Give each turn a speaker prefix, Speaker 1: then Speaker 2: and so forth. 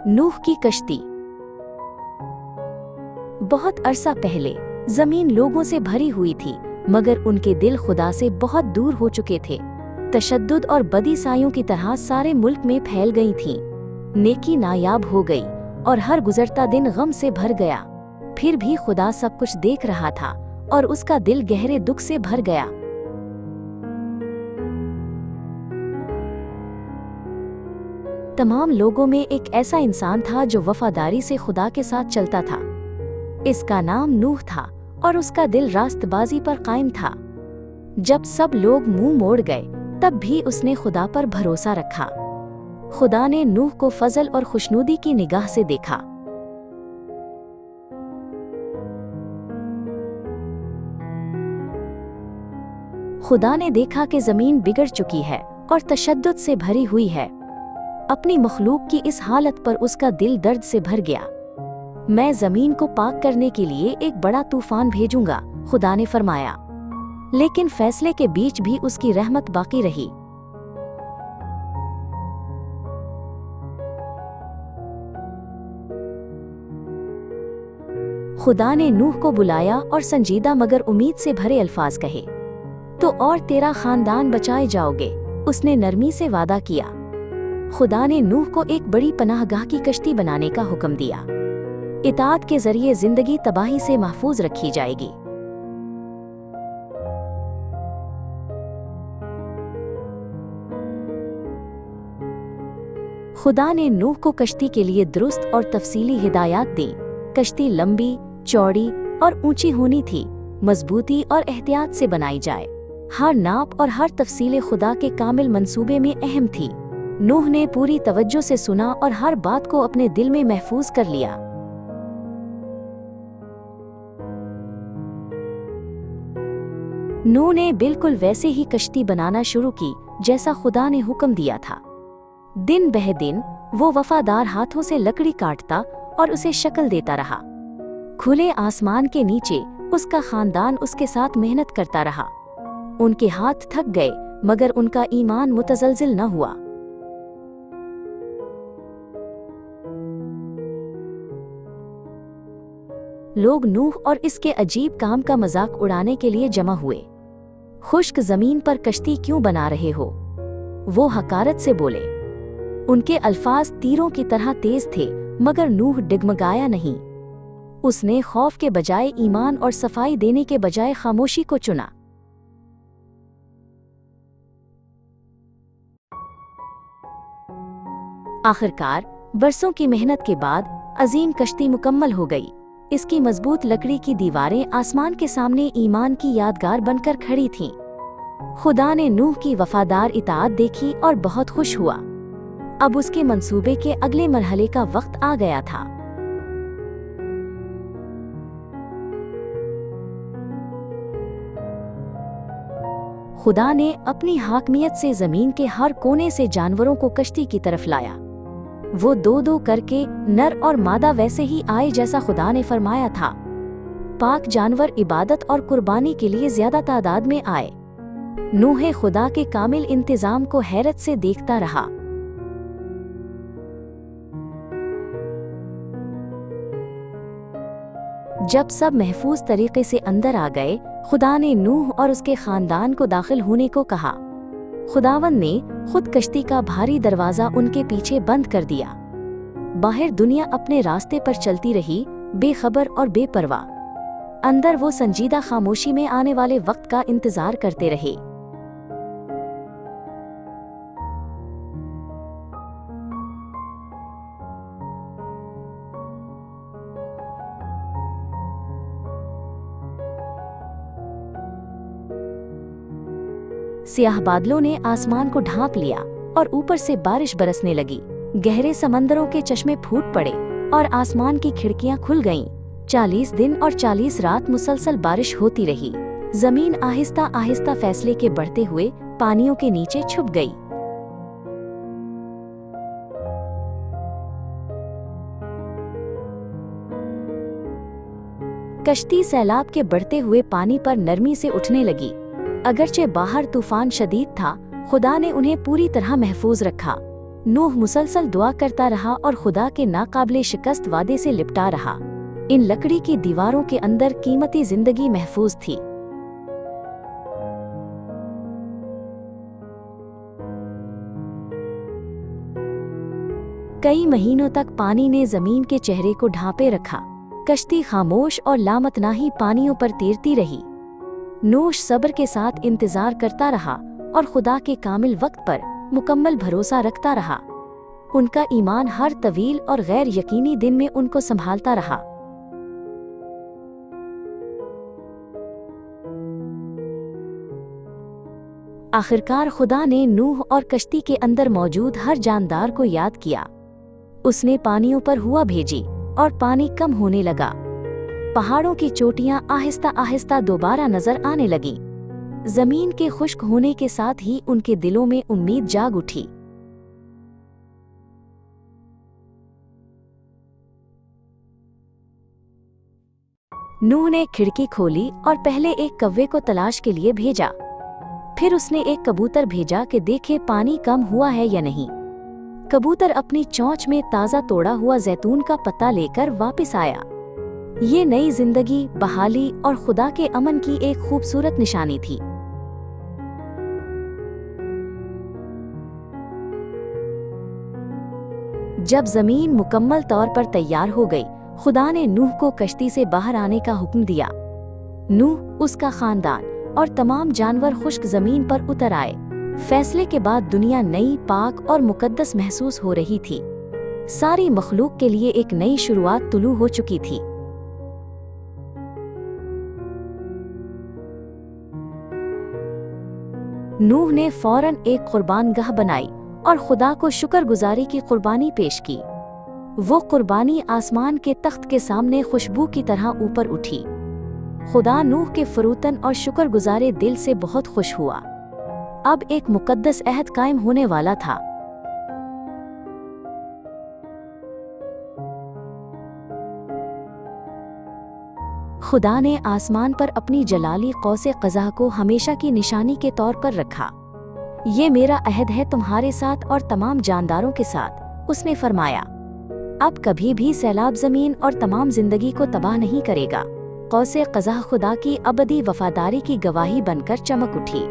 Speaker 1: नूह की कश्ती। बहुत अरसा पहले जमीन लोगों से भरी हुई थी, मगर उनके दिल खुदा से बहुत दूर हो चुके थे। तशद्दुद और बदी सायों की तरह सारे मुल्क में फैल गई थीं। नेकी नायाब हो गई और हर गुजरता दिन गम से भर गया। फिर भी खुदा सब कुछ देख रहा था और उसका दिल गहरे दुख से भर गया। तमाम लोगों में एक ऐसा इंसान था जो वफादारी से खुदा के साथ चलता था। इसका नाम नूह था और उसका दिल रास्तबाजी पर कायम था। जब सब लोग मुंह मोड़ गए, तब भी उसने खुदा पर भरोसा रखा। खुदा ने नूह को फजल और खुशनुदी की निगाह से देखा। खुदा ने देखा कि जमीन बिगड़ चुकी है और तशद्दुद से भरी हुई है। अपनी मखलूक की इस हालत पर उसका दिल दर्द से भर गया। मैं जमीन को पाक करने के लिए एक बड़ा तूफान भेजूंगा, खुदा ने फरमाया। लेकिन फैसले के बीच भी उसकी रहमत बाकी रही। खुदा ने नूह को बुलाया और संजीदा मगर उम्मीद से भरे अल्फाज कहे, तो और तेरा खानदान बचाए जाओगे, उसने नरमी से वादा किया। खुदा ने नूह को एक बड़ी पनाहगाह की कश्ती बनाने का हुक्म दिया। इताअत के जरिए जिंदगी तबाही से महफूज रखी जाएगी। खुदा ने नूह को कश्ती के लिए दुरुस्त और तफसीली हिदायत दी। कश्ती लंबी, चौड़ी और ऊंची होनी थी, मजबूती और एहतियात से बनाई जाए। हर नाप और हर तफसील खुदा के कामिल मंसूबे में अहम थी। नूह ने पूरी तवज्जो से सुना और हर बात को अपने दिल में महफूज कर लिया। नूह ने बिल्कुल वैसे ही कश्ती बनाना शुरू की जैसा खुदा ने हुक्म दिया था। दिन बह दिन वो वफादार हाथों से लकड़ी काटता और उसे शक्ल देता रहा। खुले आसमान के नीचे उसका खानदान उसके साथ मेहनत करता रहा। उनके हाथ थक गए, मगर उनका ईमान मुतज़लज़िल न हुआ। लोग नूह और इसके अजीब काम का मजाक उड़ाने के लिए जमा हुए। खुश्क जमीन पर कश्ती क्यों बना रहे हो? वो हकारत से बोले। उनके अल्फाज तीरों की तरह तेज थे, मगर नूह डगमगाया नहीं। उसने खौफ के बजाय ईमान और सफाई देने के बजाय खामोशी को चुना। आखिरकार बरसों की मेहनत के बाद अजीम कश्ती मुकम्मल हो गई। इसकी मजबूत लकड़ी की दीवारें आसमान के सामने ईमान की यादगार बनकर खड़ी थीं। खुदा ने नूह की वफादार इताअत देखी और बहुत खुश हुआ। अब उसके मंसूबे के अगले मरहले का वक्त आ गया था। खुदा ने अपनी हाकमियत से जमीन के हर कोने से जानवरों को कश्ती की तरफ लाया। वो दो दो करके, नर और मादा वैसे ही आए जैसा खुदा ने फरमाया था। पाक जानवर इबादत और कुर्बानी के लिए ज्यादा तादाद में आए। नूह खुदा के कामिल इंतजाम को हैरत से देखता रहा। जब सब महफूज तरीके से अंदर आ गए, खुदा ने नूह और उसके खानदान को दाखिल होने को कहा। खुदावंद ने खुद कश्ती का भारी दरवाजा उनके पीछे बंद कर दिया। बाहर दुनिया अपने रास्ते पर चलती रही, बेखबर और बेपरवाह। अंदर वो संजीदा खामोशी में आने वाले वक्त का इंतजार करते रहे। स्याह बादलों ने आसमान को ढांप लिया और ऊपर से बारिश बरसने लगी। गहरे समंदरों के चश्मे फूट पड़े और आसमान की खिड़कियां खुल गईं। 40 दिन और 40 रात मुसलसल बारिश होती रही। जमीन आहिस्ता आहिस्ता फैसले के बढ़ते हुए पानियों के नीचे छुप गई। कश्ती सैलाब के बढ़ते हुए पानी पर नरमी से उठने लगी। अगरचे बाहर तूफान शदीद था, खुदा ने उन्हें पूरी तरह महफूज रखा। नूह मुसलसल दुआ करता रहा और खुदा के नाकाबिले शिकस्त वादे से लिपटा रहा। इन लकड़ी की दीवारों के अंदर कीमती जिंदगी महफूज थी। कई महीनों तक पानी ने जमीन के चेहरे को ढांपे रखा। कश्ती खामोश और लामतनाही पानियों पर तैरती रही। नूह सब्र के साथ इंतजार करता रहा और खुदा के कामिल वक्त पर मुकम्मल भरोसा रखता रहा। उनका ईमान हर तवील और गैर यकीनी दिन में उनको संभालता रहा। आखिरकार खुदा ने नूह और कश्ती के अंदर मौजूद हर जानदार को याद किया। उसने पानियों पर हुआ भेजी और पानी कम होने लगा। पहाड़ों की चोटियां आहिस्ता आहिस्ता दोबारा नजर आने लगीं। जमीन के खुश्क होने के साथ ही उनके दिलों में उम्मीद जाग उठी। नूह ने खिड़की खोली और पहले एक कौवे को तलाश के लिए भेजा। फिर उसने एक कबूतर भेजा कि देखे पानी कम हुआ है या नहीं। कबूतर अपनी चोंच में ताज़ा तोड़ा हुआ जैतून का पत्ता लेकर वापस आया। ये नई जिंदगी, बहाली और खुदा के अमन की एक खूबसूरत निशानी थी। जब जमीन मुकम्मल तौर पर तैयार हो गई, खुदा ने नूह को कश्ती से बाहर आने का हुक्म दिया। नूह, उसका खानदान और तमाम जानवर खुश्क जमीन पर उतर आए। फैसले के बाद दुनिया नई, पाक और मुकद्दस महसूस हो रही थी। सारी मखलूक के लिए एक नई शुरुआत तुलू हो चुकी थी। नूह ने फौरन एक कुर्बानगाह बनाई और खुदा को शुक्रगुजारी की कुर्बानी पेश की। वो कुर्बानी आसमान के तख्त के सामने खुशबू की तरह ऊपर उठी। खुदा नूह के फरूतन और शुक्रगुजारे दिल से बहुत खुश हुआ। अब एक मुकद्दस अहद कायम होने वाला था। खुदा ने आसमान पर अपनी जलाली कौसे क़ज़ा को हमेशा की निशानी के तौर पर रखा। ये मेरा अहद है तुम्हारे साथ और तमाम जानदारों के साथ, उसने फरमाया। अब कभी भी सैलाब ज़मीन और तमाम जिंदगी को तबाह नहीं करेगा। कौसे क़ज़ा खुदा की अबदी वफादारी की गवाही बनकर चमक उठी।